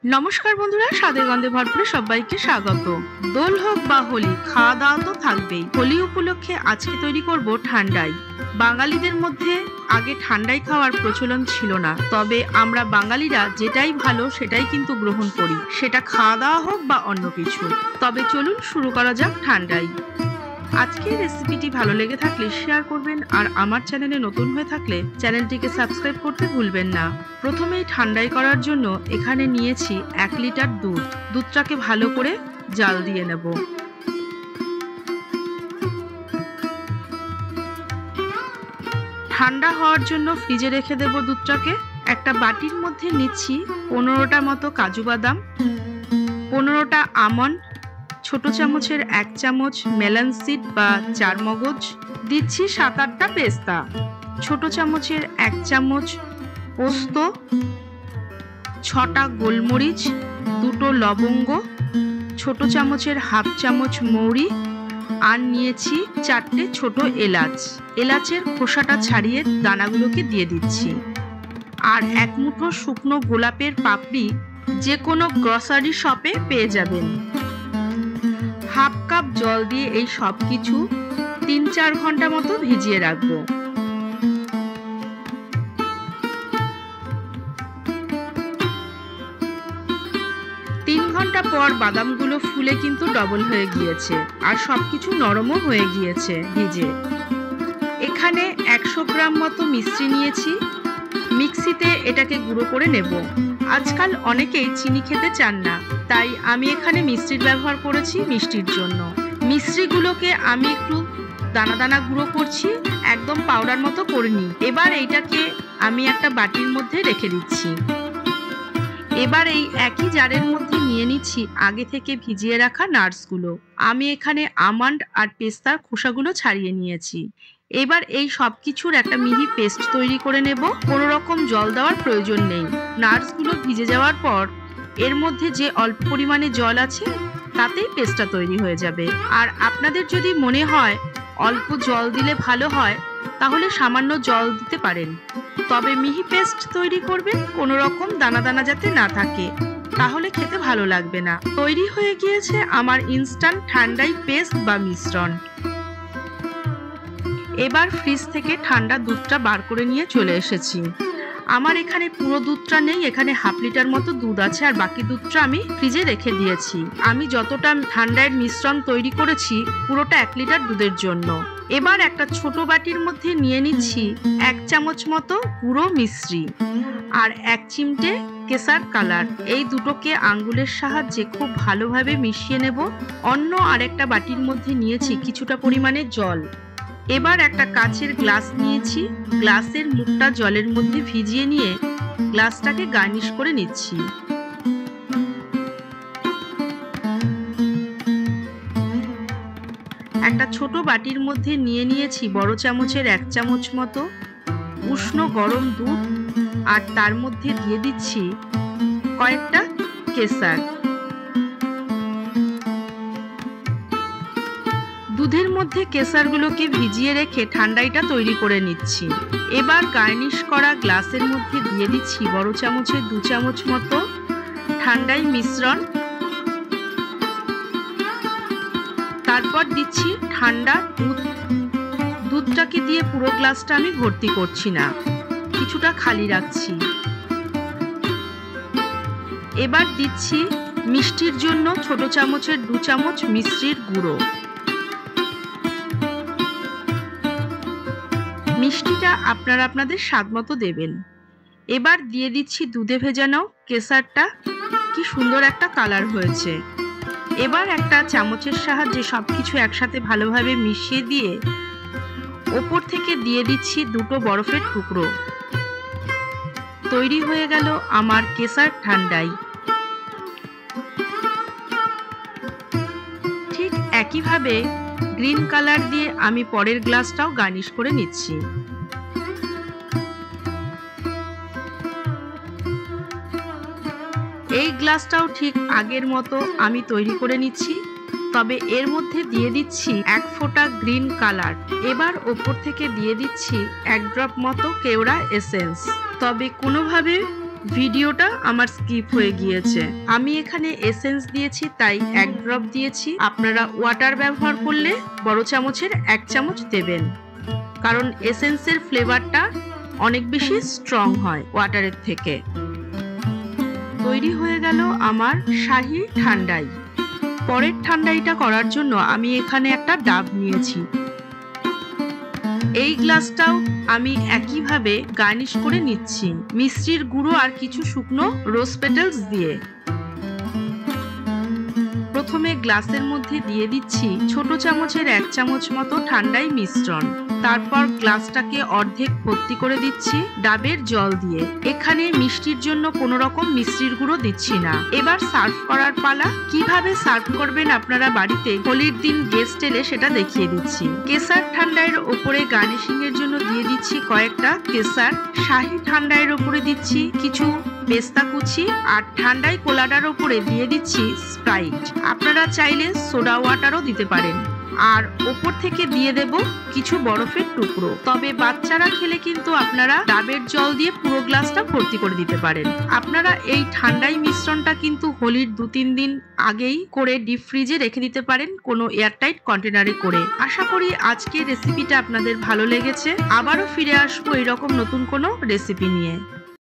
নমস্কার বন্ধুরা, স্বাদের গন্ধে ভরপুরে সবাইকে স্বাগত। দোল হোক বা হোলি, খাওয়া দাওয়া তো থাকবেই। হোলি উপলক্ষে আজকে তৈরি করব ঠান্ডাই। বাঙালিদের মধ্যে আগে ঠান্ডাই খাওয়ার প্রচলন ছিল না, তবে আমরা বাঙালিরা যেটাই ভালো সেটাই কিন্তু গ্রহণ করি, সেটা খাওয়া দাওয়া হোক বা অন্য কিছু। তবে চলুন শুরু করা যাক ঠান্ডাই। আজকের রেসিপিটি ভালো লেগে থাকলে শেয়ার করবেন, আর আমার চ্যানেলে নতুন হয়ে থাকলে চ্যানেলটিকে সাবস্ক্রাইব করতে ভুলবেন না। প্রথমেই ঠান্ডাই করার জন্য এখানে নিয়েছি 1 লিটার দুধ। দুধটাকে ভালো করে জাল দিয়ে নেব। ঠান্ডা হওয়ার জন্য ফ্রিজে রেখে দেব দুধটাকে। একটা বাটির মধ্যে নিচ্ছি 15টা মতো কাজু বাদাম, 15টা আমন্ড, ছোট চামচের 1 চামচ মেলন সিড বা চারমগজ, দিচ্ছি 7-8টা পেস্তা, ছোট চামচের 1 চামচ পোস্ত, 6টা গোলমরিচ, 2টো লবঙ্গ, ছোট চামচের 1/2 চামচ মৌরি, আর নিয়েছি 4টে ছোট এলাচ। এলাচের খোসাটা ছাড়িয়ে দানাগুলোকে দিয়ে দিচ্ছি। আর 1 মুঠো শুকনো গোলাপের পাপড়ি যে কোনো গ্রসারি শপে পেয়ে যাবেন। 1/2 কাপ জল দিয়ে এই সব কিছু 3-4 ঘন্টা মতো ভিজিয়ে রাখবো। ঘন্টা পর বাদামগুলো ফুলে কিন্তু ডবল হয়ে গিয়েছে, আর সবকিছু নরমও হয়ে গিয়েছে ভিজে। এখানে 100 গ্রাম মতো মিষ্টি নিয়েছি। মিক্সিতে এটাকে গুঁড়ো করে নেব। আজকাল অনেকেই চিনি খেতে চান না, তাই আমি এখানে মিষ্টির ব্যবহার করেছি মিষ্টির জন্য। মিষ্টিগুলোকে আমি একটু দানা দানা গুঁড়ো করছি, একদম পাউডার মতো করিনি। এবার এইটাকে আমি একটা বাটির মধ্যে রেখে দিচ্ছি। এবার এই একই জারের মধ্যে নিয়ে নিচ্ছি আগে থেকে ভিজিয়ে রাখা নাটসগুলো। আমি এখানে আমন্ড আর পেস্তার খোসাগুলো ছাড়িয়ে নিয়েছি। এবার এই সব কিছুর একটা মিহি পেস্ট তৈরি করে নেব। কোনো রকম জল দেওয়ার প্রয়োজন নেই। নাটসগুলো ভিজে যাওয়ার পর এর মধ্যে যে অল্প পরিমাণে জল আছে তাতেই পেস্টটা তৈরি হয়ে যাবে। আর আপনাদের যদি মনে হয় অল্প জল দিলে ভালো হয়, তাহলে সামান্য জল দিতে পারেন। তবে মিহি পেস্ট তৈরি করবেন, কোনো রকম দানা দানা যাতে না থাকে, তাহলে খেতে ভালো লাগবে না। তৈরি হয়ে গিয়েছে আমার ইনস্ট্যান্ট ঠান্ডাই পেস্ট বা মিশ্রণ। এবার ফ্রিজ থেকে ঠান্ডা দুধটা বার করে নিয়ে চলে এসেছি। আমার এখানে পুরো দুধটা নেই, এখানে 1/2 লিটার মতো দুধ আছে, আর বাকি দুধটা আমি ফ্রিজে রেখে দিয়েছি। আমি যতটা ঠান্ডার মিশ্রণ তৈরি করেছি পুরোটা 1 লিটার দুধের জন্য। এবার একটা ছোট বাটির মধ্যে নিয়ে নিচ্ছি 1 চামচ মতো গুঁড়ো মিশ্রি আর 1 চিমটে কেসার কালার। এই দুটোকে আঙ্গুলের সাহায্যে খুব ভালোভাবে মিশিয়ে নেব। অন্য আরেকটা বাটির মধ্যে নিয়েছি কিছুটা পরিমাণে জল। এবার একটা কাচের গ্লাস নিয়েছি। গ্লাসের মুখটা জলের মধ্যে ভিজিয়ে নিয়ে গ্লাসটাকে গার্নিশ করে নিচ্ছি। একটা ছোট বাটির মধ্যে নিয়ে নিয়েছি বড় চামচের 1 চামচ মতো উষ্ণ গরম দুধ, আর তার মধ্যে দিয়ে দিচ্ছি কয়েকটা কেসার। দুধের মধ্যে কেসারগুলোকে ভিজিয়ে রেখে ঠান্ডাইটা তৈরি করে নিচ্ছি। এবার গার্নিশ করা গ্লাসের মধ্যে দিয়ে দিচ্ছি বড় চামচের 2 চামচ মতো ঠান্ডাই মিশ্রণ। তারপর দিচ্ছি ঠান্ডা দুধ। দুধটাকে দিয়ে পুরো গ্লাসটা আমি ভর্তি করছি না, কিছুটা খালি রাখছি। এবার দিচ্ছি মিষ্টির জন্য ছোট চামচের 2 চামচ মিষ্টির গুঁড়ো। মিষ্টিটা আপনারা আপনাদের স্বাদ মতো দেবেন। এবার দিয়ে দিচ্ছি দুধে ভেজানো কেসারটা। কি সুন্দর একটা কালার হয়েছে। এবার একটা চামচের সাহায্যে সবকিছু একসাথে ভালোভাবে মিশিয়ে দিয়ে ওপর থেকে দিয়ে দিচ্ছি 2টো বরফের টুকরো। তৈরি হয়ে গেল আমার কেসার ঠান্ডাই। ঠিক একইভাবে গ্রিন কালার দিয়ে আমি পরের গ্লাসটাও গার্নিশ করে নিচ্ছি। এই গ্লাসটাও ঠিক আগের মতো আমি তৈরি করে নিচ্ছি, তবে এর মধ্যে দিয়ে দিচ্ছি 1 ফোঁটা গ্রিন কালার। এবার ওপর থেকে দিয়ে দিচ্ছি 1 ড্রপ মতো কেওড়া এসেন্স। তবে কোনোভাবে ভিডিওটা আমার স্কিপ হয়ে গিয়েছে। আমি এখানে এসেন্স দিয়েছি, তাই 1 ড্রপ দিয়েছি। আপনারা ওয়াটার ব্যবহার করলে বড় চামচের 1 চামচ দেবেন, কারণ এসেন্সের ফ্লেভারটা অনেক বেশি স্ট্রং হয় ওয়াটারের থেকে। তৈরি হয়ে গেল আমার শাহী ঠান্ডাই। পরের ঠান্ডাইটা করার জন্য আমি এখানে একটা ডাব নিয়েছি। এই গ্লাসটাও আমি একইভাবে গার্নিশ করে নিচ্ছি মিষ্টির গুঁড়ো আর কিছু শুকনো রোজ পেটালস দিয়ে। প্রথমে গ্লাসের মধ্যে দিয়ে দিচ্ছি ছোট চামচের 1 চামচ মতো ঠান্ডাই মিশ্রণ। তারপর গ্লাসটাকে অর্ধেক ভর্তি করে দিচ্ছি ডাবের জল দিয়ে। এখানে মিষ্টির জন্য কোনো রকম মিষ্টির গুঁড়ো দিচ্ছি না। এবার সার্ভ করার পালা। কিভাবে সার্ভ করবেন আপনারা বাড়িতে হোলির দিন গেস্ট এলে সেটা দেখিয়ে দিচ্ছি। কেসার ঠান্ডাইয়ের ওপরে গার্নিশিং এর জন্য দিয়ে দিচ্ছি কয়েকটা কেসার। শাহী ঠান্ডাইয়ের ওপরে দিচ্ছি কিছু পেস্তা কুচি, আর ঠান্ডাই কোলাটার ওপরে দিয়ে দিচ্ছি স্প্রাইট। আপনারা চাইলে সোডা ওয়াটারও দিতে পারেন। আর ওপর থেকে দিয়ে দেব কিছু বরফের টুকরো। তবে বাচ্চারা খেলে কিন্তু আপনারা ডাবের জল দিয়ে পুরো গ্লাসটা ভর্তি করে দিতে পারেন। আপনারা এই ঠান্ডাই মিশ্রণটা কিন্তু হোলির 2-3 দিন আগেই করে ডিপ ফ্রিজে রেখে দিতে পারেন, কোনো এয়ারটাইট কন্টেনারে করে। আশা করি আজকের রেসিপিটা আপনাদের ভালো লেগেছে। আবারও ফিরে আসবো এরকম নতুন কোনো রেসিপি নিয়ে।